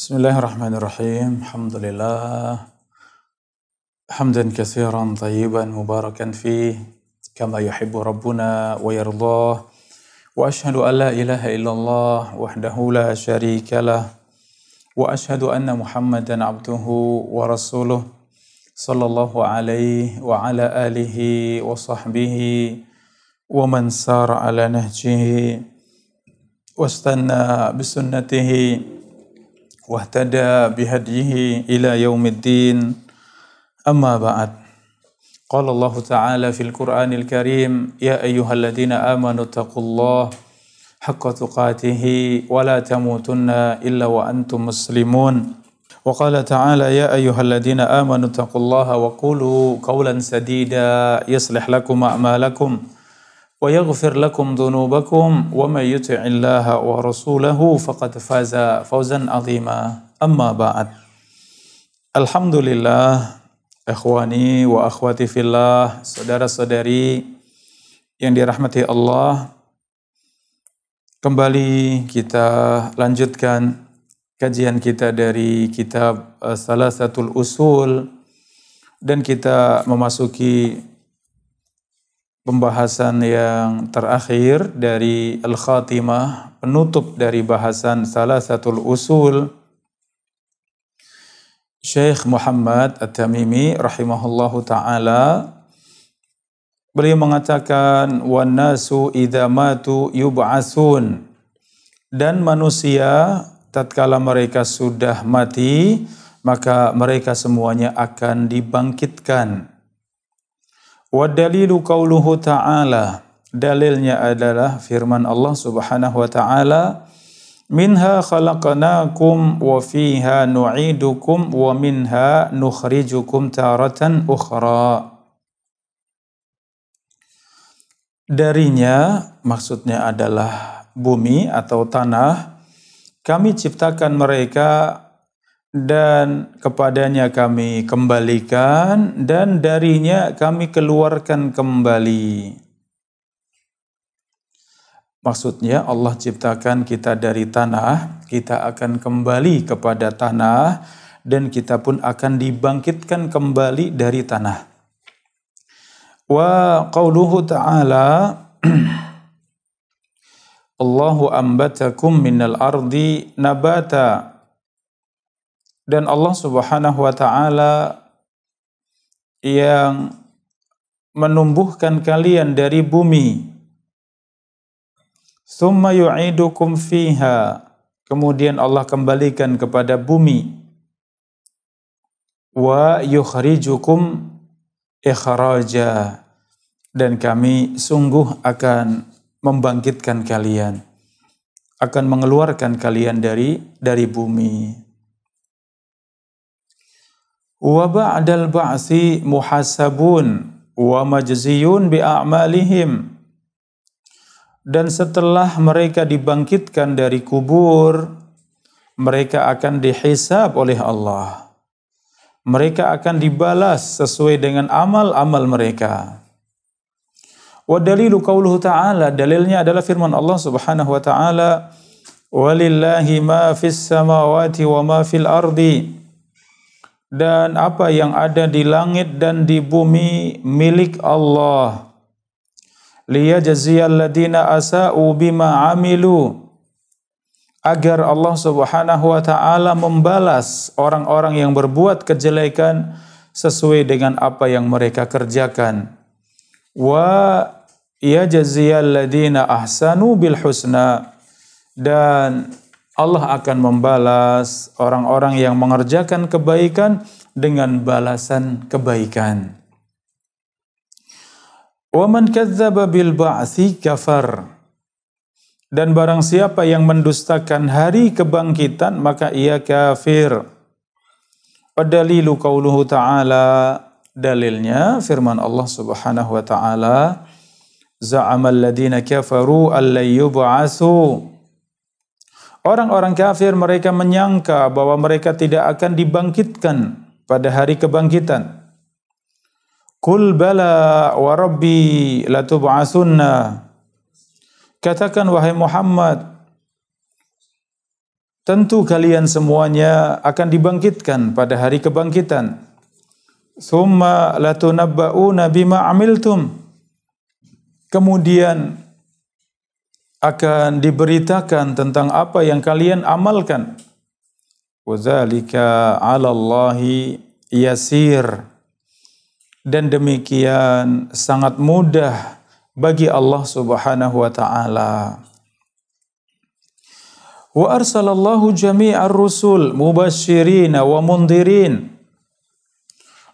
Bismillahirrahmanirrahim. Alhamdulillah. Hamdan katsiran tayyiban mubarakan fih kama yuhibbu rabbuna wa yardah. Wa asyhadu an la ilaha illallah wahdahu la syarika lah. Wa asyhadu anna Muhammadan abduhu wa rasuluh sallallahu alaihi wa ala alihi wa sahbihi wa man sara ala nahjihi wastanna bisunnatihi wahtada bihadyihi ila yaumiddin. Amma ba'd. Qala Allah Ta'ala fil Qur'anil Karim, ya ayyuhalladzina amanu taqullaha haqqa tuqatih wa la tamutunna illa wa antum muslimun. Wa qala ta'ala ya ayyuhalladzina amanu taqullaha wa qulu qawlan sadida yuslih lakum a'malakum wa yaghfir lakum dhunubakum wa may yuti'illaha wa rasulahu faqad faza fawzan 'azima. Amma ba'd. Alhamdulillah, ikhwani wa akhwati fillah, saudara-saudari yang dirahmati Allah, kembali kita lanjutkan kajian kita dari kitab Salasatul Usul, dan kita memasuki pembahasan yang terakhir dari Al-Khatimah, penutup dari bahasan Salasatul Usul. Syekh Muhammad At-Tamimi rahimahullahu ta'ala, beliau mengatakan, wan nasu idza matu yub'atsun, dan manusia tatkala mereka sudah mati maka mereka semuanya akan dibangkitkan. Wa dalilu qauluhu ta'ala, dalilnya adalah firman Allah Subhanahu wa ta'ala, minha khalaqnakum wa fiha nu'idukum wa minha nukhrijukum taratan ukhra. Darinya, maksudnya adalah bumi atau tanah, kami ciptakan mereka dan kepadanya kami kembalikan, dan darinya kami keluarkan kembali. Maksudnya Allah ciptakan kita dari tanah, kita akan kembali kepada tanah, dan kita pun akan dibangkitkan kembali dari tanah. Wa qauluhu ta'ala, Allahu ambatakum minal ardi nabata, dan Allah Subhanahu wa ta'ala yang menumbuhkan kalian dari bumi. Tsumma yu'idukum fiha, kemudian Allah kembalikan kepada bumi. Wa yukhrijukum ikhraja, dan kami sungguh akan membangkitkan kalian, akan mengeluarkan kalian dari bumi. Wa ba'dal ba'si muhasabun wa majziyun bi a'malihim, dan setelah mereka dibangkitkan dari kubur, mereka akan dihisab oleh Allah. Mereka akan dibalas sesuai dengan amal-amal mereka. Wa dalilu qauluhu ta'ala, dalilnya adalah firman Allah Subhanahu wa ta'ala, walillahi ma fis samawati wa ma fil ardi, dan apa yang ada di langit dan di bumi milik Allah. Liyajziyal ladina asa'u bima amilu, agar Allah Subhanahu wa ta'ala membalas orang-orang yang berbuat kejelekan sesuai dengan apa yang mereka kerjakan. Wa yajziyal ladina ahsanu bil husna, dan Allah akan membalas orang-orang yang mengerjakan kebaikan dengan balasan kebaikan. Wa man kadzdzaba bil ba'tsi kafar, dan barang siapa yang mendustakan hari kebangkitan maka ia kafir. Wa dalilu qauluhu ta'ala, dalilnya firman Allah Subhanahu wa ta'ala, za'amal ladzina kafaru allay yub'atsu, orang-orang kafir mereka menyangka bahwa mereka tidak akan dibangkitkan pada hari kebangkitan. Qul bala wa rabbi latub'atsunna, katakan wahai Muhammad, tentu kalian semuanya akan dibangkitkan pada hari kebangkitan. Tsumma latunabba'una bima amiltum. Kemudian akan diberitakan tentang apa yang kalian amalkan. Wa dzalika 'ala Allahi yasir. Dan demikian sangat mudah bagi Allah Subhanahu wa taala. Wa arsalallahu jami'ar rusul mubasysyirin wa mundhirin.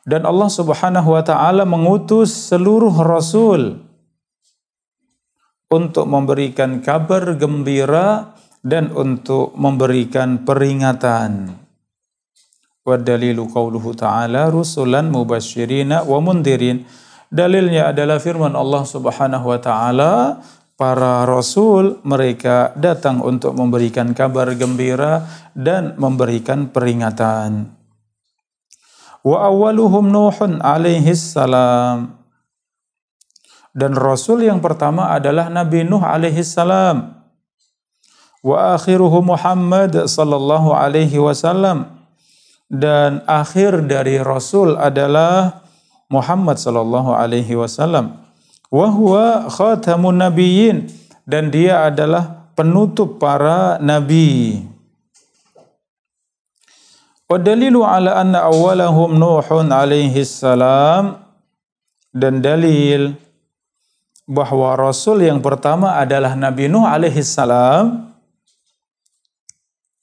Dan Allah Subhanahu wa taala mengutus seluruh rasul untuk memberikan kabar gembira dan untuk memberikan peringatan. Wa dalilu qauluhu ta'ala rusulan mubasysyirina wa mundhirin. Dalilnya adalah firman Allah Subhanahu wa taala, para rasul mereka datang untuk memberikan kabar gembira dan memberikan peringatan. Wa awwaluhum Nuhun alaihi salam. Dan rasul yang pertama adalah Nabi Nuh alaihi salam. Wa akhiruhu Muhammad sallallahu alaihi wasallam. Dan akhir dari rasul adalah Muhammad sallallahu alaihi wasallam. Wa huwa khatamun nabiyyin, dan dia adalah penutup para nabi. Wa dalilu ala anna awwalahum Nuhun alaihi salam, dan dalil bahwa rasul yang pertama adalah Nabi Nuh alaihi salam.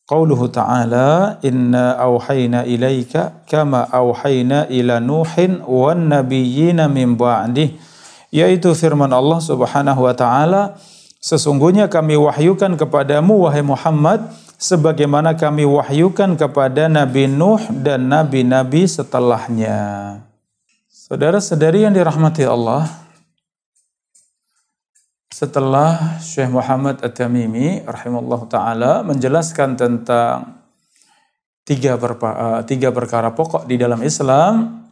Qauluhu ta'ala inna auhayna ilaika kama auhayna ila Nuhin wan nabiyyina min ba'dih, yaitu firman Allah Subhanahu wa taala, sesungguhnya kami wahyukan kepadamu wahai Muhammad sebagaimana kami wahyukan kepada Nabi Nuh dan nabi-nabi setelahnya. Saudara-saudari yang dirahmati Allah, setelah Syekh Muhammad At-Tamimi rahimallahu taala menjelaskan tentang tiga perkara pokok di dalam Islam,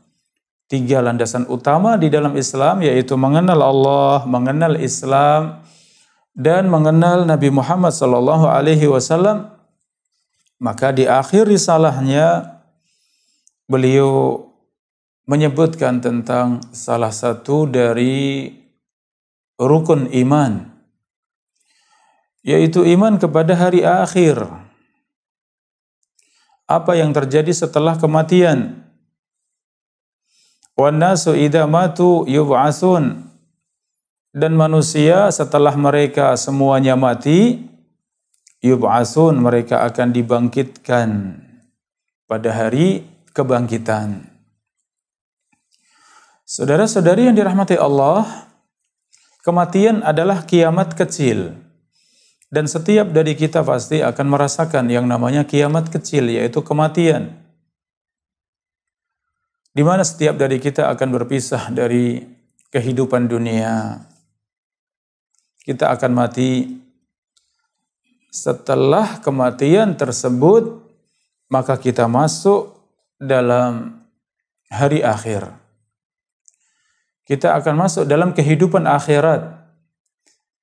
tiga landasan utama di dalam Islam, yaitu mengenal Allah, mengenal Islam, dan mengenal Nabi Muhammad sallallahu alaihi wasallam, maka di akhir risalahnya beliau menyebutkan tentang salah satu dari rukun iman, yaitu iman kepada hari akhir. Apa yang terjadi setelah kematian? Wan nasu idza matu yub'atsun. Dan manusia setelah mereka semuanya mati, yub'atsun, mereka akan dibangkitkan pada hari kebangkitan. Saudara-saudari yang dirahmati Allah, kematian adalah kiamat kecil, dan setiap dari kita pasti akan merasakan yang namanya kiamat kecil, yaitu kematian, di mana setiap dari kita akan berpisah dari kehidupan dunia. Kita akan mati. Setelah kematian tersebut, maka kita masuk dalam hari akhir. Kita akan masuk dalam kehidupan akhirat,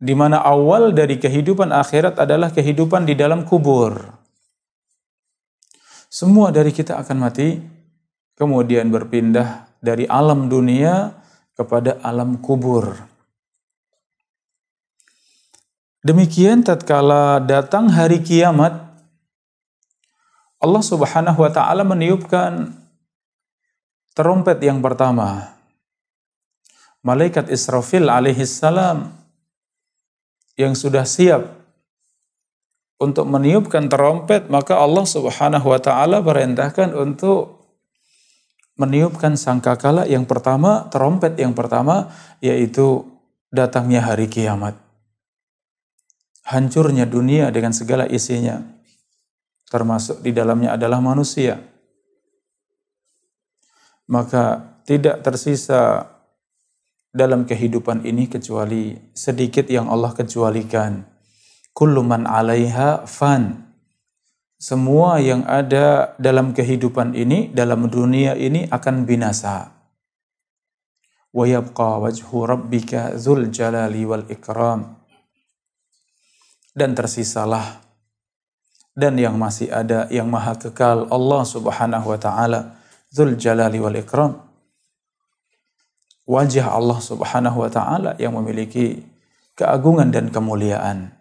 di mana awal dari kehidupan akhirat adalah kehidupan di dalam kubur. Semua dari kita akan mati, kemudian berpindah dari alam dunia kepada alam kubur. Demikian tatkala datang hari kiamat, Allah Subhanahu wa taala meniupkan terompet yang pertama. Malaikat Israfil alaihissalam yang sudah siap untuk meniupkan terompet, maka Allah Subhanahu wa taala perintahkan untuk meniupkan sangkakala yang pertama, terompet yang pertama, yaitu datangnya hari kiamat. Hancurnya dunia dengan segala isinya, termasuk di dalamnya adalah manusia. Maka tidak tersisa dalam kehidupan ini kecuali sedikit yang Allah kecualikan. Kullu man 'alaiha fan. Semua yang ada dalam kehidupan ini, dalam dunia ini akan binasa. Wa yabqa wajhu rabbika dzul jalali wal ikram. Dan tersisalah dan yang masih ada, yang maha kekal, Allah Subhanahu wa taala, Dzul Jalali wal Ikram. Wajah Allah Subhanahu wa taala yang memiliki keagungan dan kemuliaan.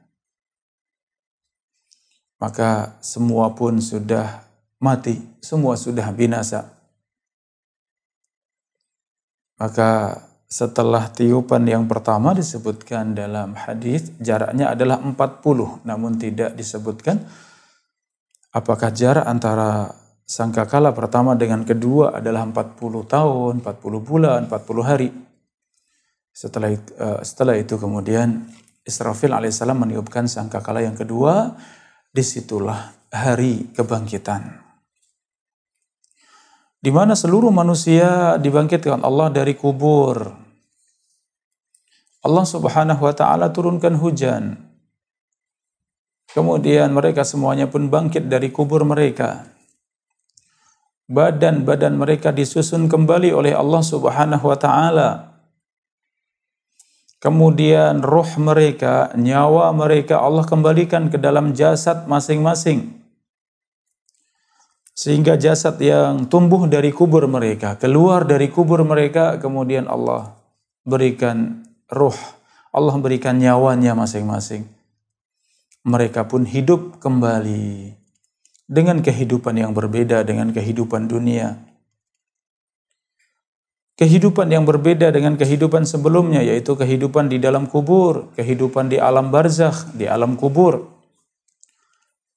Maka semua pun sudah mati, semua sudah binasa. Maka setelah tiupan yang pertama disebutkan dalam hadis jaraknya adalah 40, namun tidak disebutkan apakah jarak antara sangkakala pertama dengan kedua adalah 40 tahun, 40 bulan, 40 hari. Setelah itu kemudian Israfil alaihissalam meniupkan sangkakala yang kedua, disitulah hari kebangkitan, di mana seluruh manusia dibangkitkan Allah dari kubur. Allah Subhanahu wa taala turunkan hujan. Kemudian mereka semuanya pun bangkit dari kubur mereka. Badan-badan mereka disusun kembali oleh Allah Subhanahu wa taala. Kemudian roh mereka, nyawa mereka Allah kembalikan ke dalam jasad masing-masing. Sehingga jasad yang tumbuh dari kubur mereka, keluar dari kubur mereka, kemudian Allah berikan ruh, Allah berikan nyawanya masing-masing. Mereka pun hidup kembali dengan kehidupan yang berbeda dengan kehidupan dunia. Kehidupan yang berbeda dengan kehidupan sebelumnya, yaitu kehidupan di dalam kubur, kehidupan di alam barzakh, di alam kubur.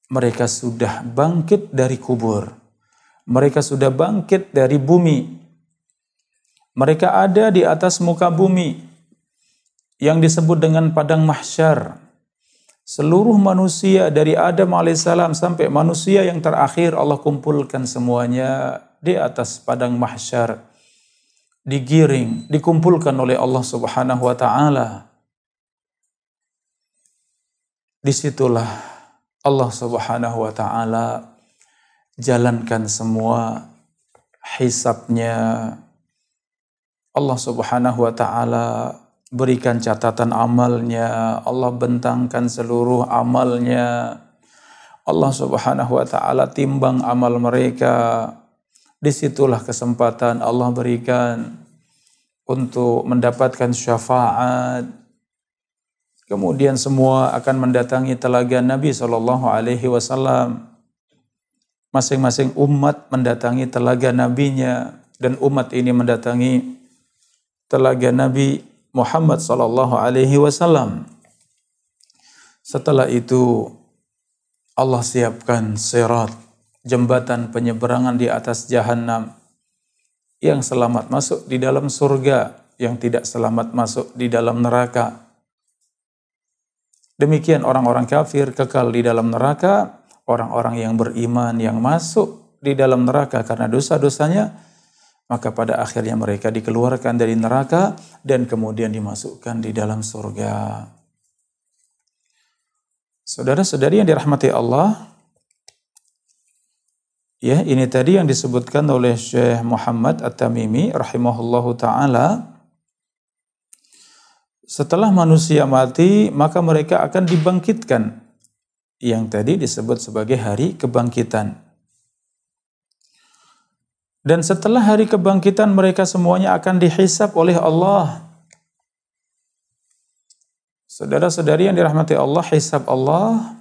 Mereka sudah bangkit dari kubur. Mereka sudah bangkit dari bumi. Mereka ada di atas muka bumi yang disebut dengan padang mahsyar. Seluruh manusia dari Adam alaihissalam sampai manusia yang terakhir Allah kumpulkan semuanya di atas padang mahsyar. Digiring, dikumpulkan oleh Allah Subhanahu wa taala. Disitulah Allah Subhanahu wa taala jalankan semua hisabnya. Allah Subhanahu wa taala berikan catatan amalnya, Allah bentangkan seluruh amalnya. Allah Subhanahu wa taala timbang amal mereka. Disitulah kesempatan Allah berikan untuk mendapatkan syafaat. Kemudian semua akan mendatangi telaga Nabi SAW. Masing-masing umat mendatangi telaga nabinya, dan umat ini mendatangi telaga Nabi Muhammad SAW. Setelah itu Allah siapkan sirat, jembatan penyeberangan di atas jahanam, yang selamat masuk di dalam surga, yang tidak selamat masuk di dalam neraka. Demikian orang-orang kafir kekal di dalam neraka, orang-orang yang beriman yang masuk di dalam neraka karena dosa-dosanya, maka pada akhirnya mereka dikeluarkan dari neraka dan kemudian dimasukkan di dalam surga. Saudara-saudari yang dirahmati Allah, ya, ini tadi yang disebutkan oleh Syekh Muhammad At-Tamimi rahimahullahu ta'ala. Setelah manusia mati, maka mereka akan dibangkitkan. Yang tadi disebut sebagai hari kebangkitan. Dan setelah hari kebangkitan, mereka semuanya akan dihisab oleh Allah. Saudara-saudari yang dirahmati Allah, hisab Allah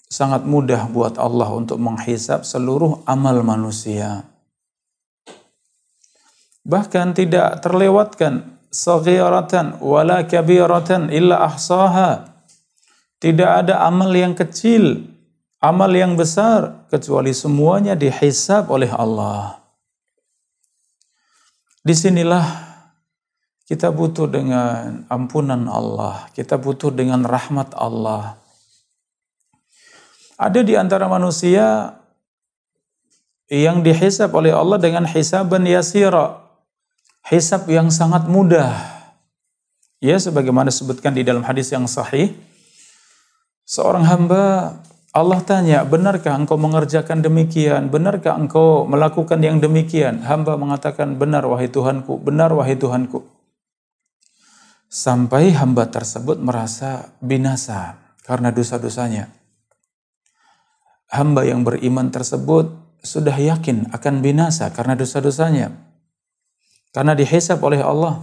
sangat mudah buat Allah untuk menghisab seluruh amal manusia. Bahkan tidak terlewatkan saghiratan wala kabiratan illa ahsaha. Tidak ada amal yang kecil, amal yang besar, kecuali semuanya dihisab oleh Allah. Disinilah kita butuh dengan ampunan Allah, kita butuh dengan rahmat Allah. Ada di antara manusia yang dihisab oleh Allah dengan hisaban yasira, hisab yang sangat mudah. Ya, sebagaimana disebutkan di dalam hadis yang sahih, seorang hamba Allah tanya, benarkah engkau mengerjakan demikian? Benarkah engkau melakukan yang demikian? Hamba mengatakan, benar wahai Tuhanku, benar wahai Tuhanku. Sampai hamba tersebut merasa binasa karena dosa-dosanya. hamba yang beriman tersebut sudah yakin akan binasa karena dosa-dosanya, karena dihisab oleh Allah.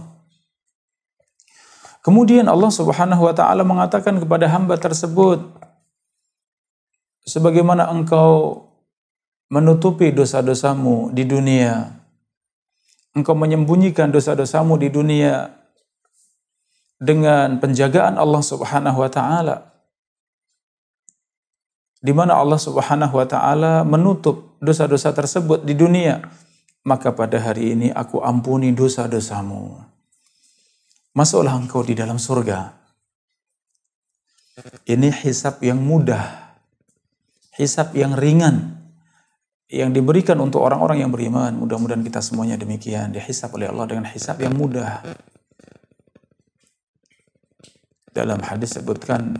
Kemudian Allah Subhanahu wa taala mengatakan kepada hamba tersebut, sebagaimana engkau menutupi dosa-dosamu di dunia, engkau menyembunyikan dosa-dosamu di dunia dengan penjagaan Allah Subhanahu wa taala, di mana Allah Subhanahu wa taala menutup dosa-dosa tersebut di dunia, maka pada hari ini aku ampuni dosa-dosamu. Masuklah engkau di dalam surga. Ini hisab yang mudah, hisab yang ringan, yang diberikan untuk orang-orang yang beriman. Mudah-mudahan kita semuanya demikian, dihisab oleh Allah dengan hisab yang mudah. Dalam hadis sebutkan,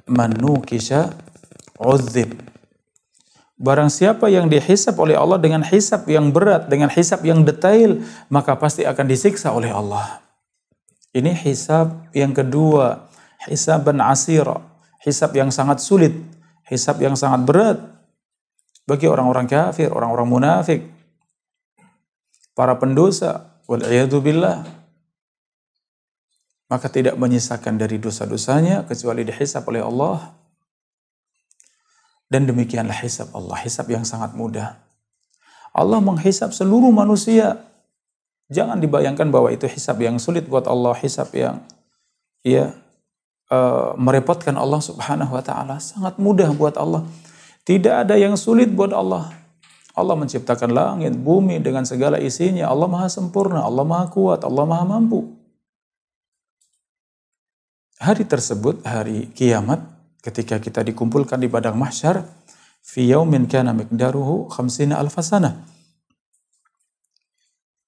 man nukisha udzib. Barang siapa yang dihisab oleh Allah dengan hisab yang berat, dengan hisab yang detail, maka pasti akan disiksa oleh Allah. Ini hisab yang kedua, hisaban asira, hisab yang sangat sulit, hisab yang sangat berat bagi orang-orang kafir, orang-orang munafik, para pendosa, wal-'iyadzu billah. Maka tidak menyisakan dari dosa-dosanya kecuali dihisab oleh Allah. Dan demikianlah hisab Allah, hisab yang sangat mudah. Allah menghisab seluruh manusia. Jangan dibayangkan bahwa itu hisab yang sulit buat Allah, hisab yang merepotkan Allah Subhanahu wa taala. Sangat mudah buat Allah. Tidak ada yang sulit buat Allah. Allah menciptakan langit, bumi dengan segala isinya. Allah Maha sempurna, Allah Maha kuat, Allah Maha mampu. Hari tersebut, hari kiamat, ketika kita dikumpulkan di padang mahsyar, fi yaumin kana miqdaruhu 50 alf sanah.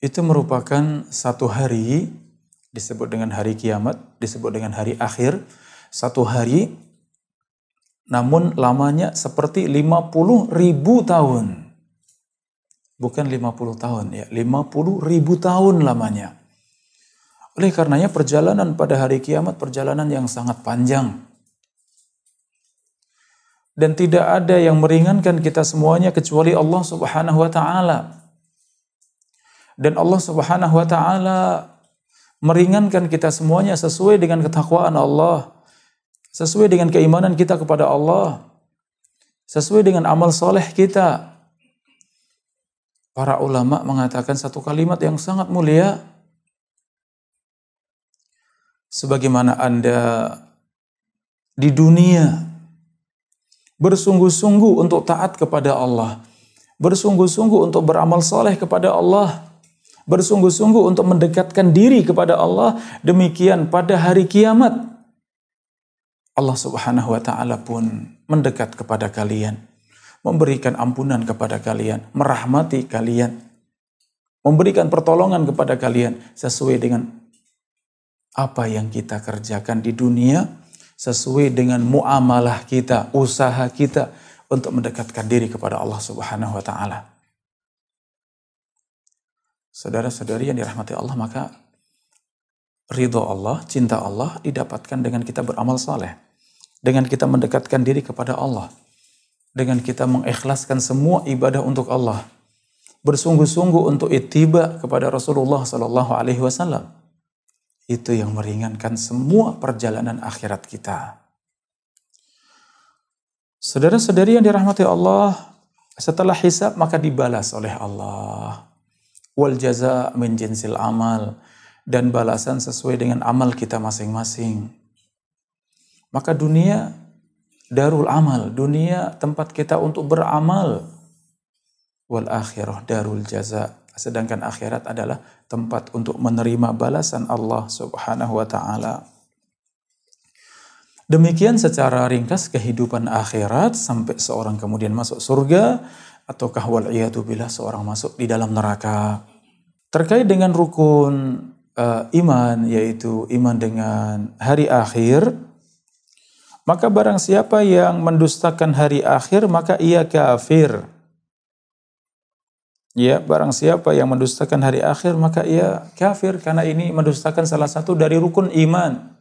Itu merupakan satu hari, disebut dengan hari kiamat, disebut dengan hari akhir, satu hari, namun lamanya seperti 50.000 tahun. Bukan 50 tahun ya, 50.000 tahun lamanya. Oleh karenanya perjalanan pada hari kiamat perjalanan yang sangat panjang. Dan tidak ada yang meringankan kita semuanya kecuali Allah Subhanahu wa taala. Dan Allah Subhanahu wa taala meringankan kita semuanya sesuai dengan ketakwaan Allah, sesuai dengan keimanan kita kepada Allah, sesuai dengan amal soleh kita. Para ulama mengatakan satu kalimat yang sangat mulia. Sebagaimana Anda di dunia bersungguh-sungguh untuk taat kepada Allah, bersungguh-sungguh untuk beramal soleh kepada Allah, bersungguh-sungguh untuk mendekatkan diri kepada Allah, demikian pada hari kiamat Allah Subhanahu wa taala pun mendekat kepada kalian, memberikan ampunan kepada kalian, merahmati kalian, memberikan pertolongan kepada kalian sesuai dengan apa yang kita kerjakan di dunia, sesuai dengan muamalah kita, usaha kita untuk mendekatkan diri kepada Allah Subhanahu wa taala. Saudara-saudari yang dirahmati Allah, maka ridho Allah, cinta Allah didapatkan dengan kita beramal saleh, dengan kita mendekatkan diri kepada Allah, dengan kita mengikhlaskan semua ibadah untuk Allah, bersungguh-sungguh untuk ittiba kepada Rasulullah sallallahu alaihi wasallam. Itu yang meringankan semua perjalanan akhirat kita. Saudara-saudari yang dirahmati Allah, setelah hisab maka dibalas oleh Allah. Wal jaza min jinsil amal, dan balasan sesuai dengan amal kita masing-masing. Maka dunia darul amal, dunia tempat kita untuk beramal. Wal akhirah darul jaza, sedangkan akhirat adalah tempat untuk menerima balasan Allah Subhanahu wa taala. Demikian secara ringkas kehidupan akhirat sampai seorang kemudian masuk surga ataukah wal-'iyadu billah seorang masuk di dalam neraka. Terkait dengan rukun iman, yaitu iman dengan hari akhir, maka barang siapa yang mendustakan hari akhir maka ia kafir. Ya, barang siapa yang mendustakan hari akhir maka ia kafir, karena ini mendustakan salah satu dari rukun iman.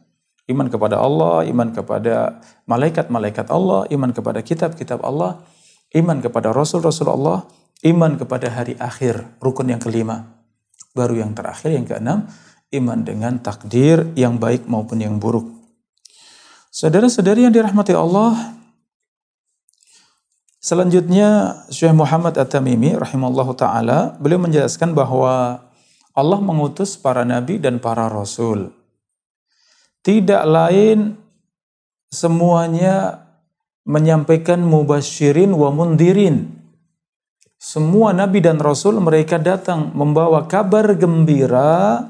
Iman kepada Allah, iman kepada malaikat-malaikat Allah, iman kepada kitab-kitab Allah, iman kepada Rasul-Rasul Allah, iman kepada hari akhir, rukun yang kelima. Baru yang terakhir, yang keenam, iman dengan takdir yang baik maupun yang buruk. Saudara-saudari yang dirahmati Allah, selanjutnya Syekh Muhammad At-Tamimi rahimallahu ta'ala, beliau menjelaskan bahwa Allah mengutus para nabi dan para rasul. Tidak lain semuanya menyampaikan mubasyirin wa mundirin. Semua nabi dan rasul mereka datang membawa kabar gembira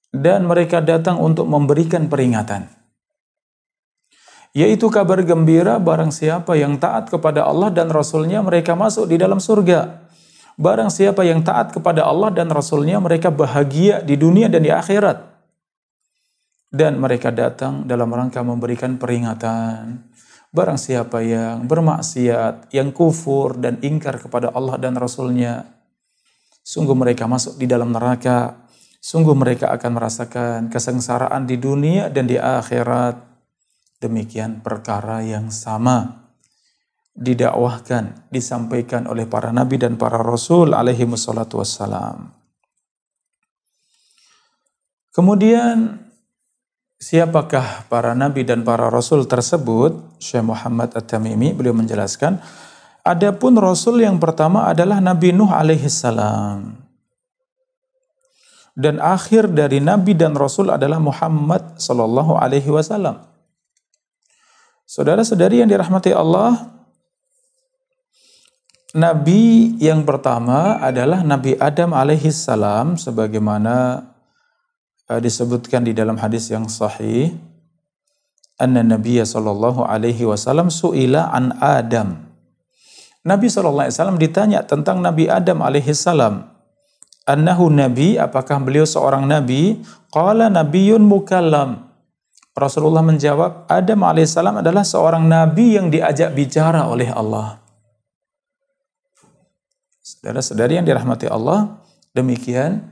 dan mereka datang untuk memberikan peringatan. Yaitu kabar gembira, barang siapa yang taat kepada Allah dan Rasulnya mereka masuk di dalam surga. Barang siapa yang taat kepada Allah dan Rasulnya mereka bahagia di dunia dan di akhirat. Dan mereka datang dalam rangka memberikan peringatan. Barang siapa yang bermaksiat, yang kufur dan ingkar kepada Allah dan Rasulnya, sungguh mereka masuk di dalam neraka. Sungguh mereka akan merasakan kesengsaraan di dunia dan di akhirat. Demikian perkara yang sama didakwahkan, disampaikan oleh para nabi dan para rasul alaihi wassalatu wassalam. Kemudian siapakah para nabi dan para rasul tersebut? Syekh Muhammad At-Tamimi beliau menjelaskan, adapun rasul yang pertama adalah Nabi Nuh alaihi salam. Dan akhir dari nabi dan rasul adalah Muhammad sallallahu alaihi wasallam. Saudara-saudari yang dirahmati Allah, nabi yang pertama adalah Nabi Adam alaihi salam, sebagaimana disebutkan di dalam hadis yang sahih, anna Nabiya sallallahu alaihi wasallam su'ila an Adam. Nabi sallallahu alaihi wasallam ditanya tentang Nabi Adam alaihi salam. Annahu nabi, apakah beliau seorang nabi? Qala nabiyyun mukallam. Rasulullah menjawab, Adam alaihi salam adalah seorang nabi yang diajak bicara oleh Allah. Saudara-saudari yang dirahmati Allah, demikian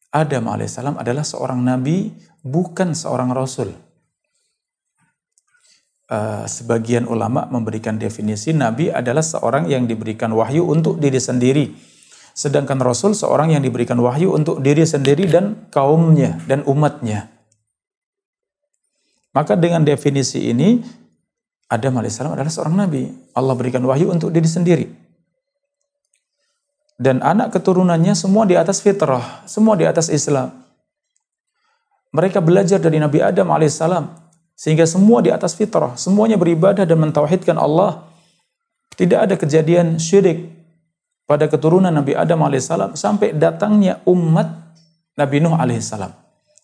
Adam alaihissalam adalah seorang nabi, bukan seorang rasul. Sebagian ulama memberikan definisi nabi adalah seorang yang diberikan wahyu untuk diri sendiri. Sedangkan rasul seorang yang diberikan wahyu untuk diri sendiri dan kaumnya dan umatnya. Maka dengan definisi ini, Adam alaihissalam adalah seorang nabi. Allah berikan wahyu untuk diri sendiri. Dan anak keturunannya semua di atas fitrah, semua di atas Islam. Mereka belajar dari Nabi Adam alaihissalam, sehingga semua di atas fitrah, semuanya beribadah dan mentauhidkan Allah. Tidak ada kejadian syirik pada keturunan Nabi Adam alaihissalam sampai datangnya umat Nabi Nuh alaihissalam.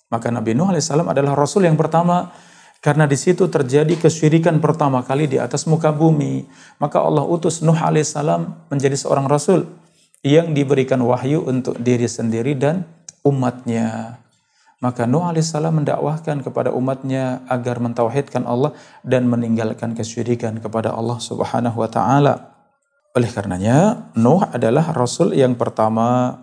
Maka Nabi Nuh alaihissalam adalah Rasul yang pertama, karena di situ terjadi kesyirikan pertama kali di atas muka bumi. Maka Allah utus Nuh alaihissalam menjadi seorang Rasul yang diberikan wahyu untuk diri sendiri dan umatnya. Maka Nuh alaihissalam mendakwahkan kepada umatnya agar mentauhidkan Allah dan meninggalkan kesyirikan kepada Allah subhanahu wa ta'ala. Oleh karenanya, Nuh adalah Rasul yang pertama.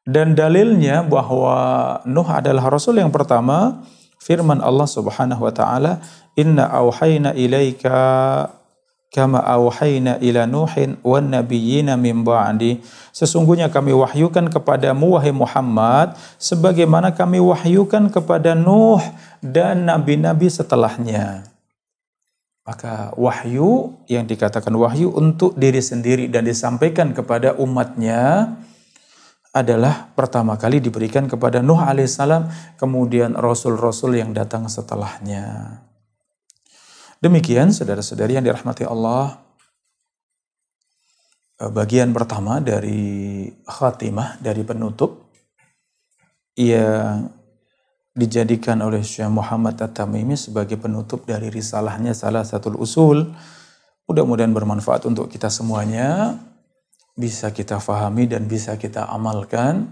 Dan dalilnya bahwa Nuh adalah Rasul yang pertama, firman Allah subhanahu wa ta'ala, Inna awhayna ilaika kama awhayna ila Nuhin wan nabiyyina min ba'di. Sesungguhnya kami wahyukan kepadamu wahai Muhammad sebagaimana kami wahyukan kepada Nuh dan nabi-nabi setelahnya. Maka wahyu yang dikatakan wahyu untuk diri sendiri dan disampaikan kepada umatnya adalah pertama kali diberikan kepada Nuh alaihissalam, kemudian rasul-rasul yang datang setelahnya. Demikian saudara-saudari yang dirahmati Allah, bagian pertama dari khatimah, dari penutup yang dijadikan oleh Syekh Muhammad At-Tamimi sebagai penutup dari risalahnya Salasatul Usul. Mudah-mudahan bermanfaat untuk kita semuanya, bisa kita fahami dan bisa kita amalkan,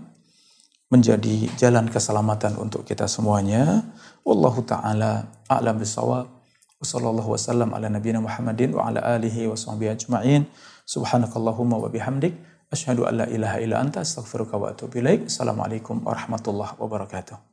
menjadi jalan keselamatan untuk kita semuanya. Wallahu ta'ala a'lam bishawab. Wassallallahu wasallam ala nabiyina Muhammadin wa ala alihi wa sahbihi ajma'in. Subhanakallahumma wa bihamdik. Asyhadu an la ilaha illa anta astaghfiruka wa atubu ilaik. Assalamualaikum warahmatullahi wabarakatuh.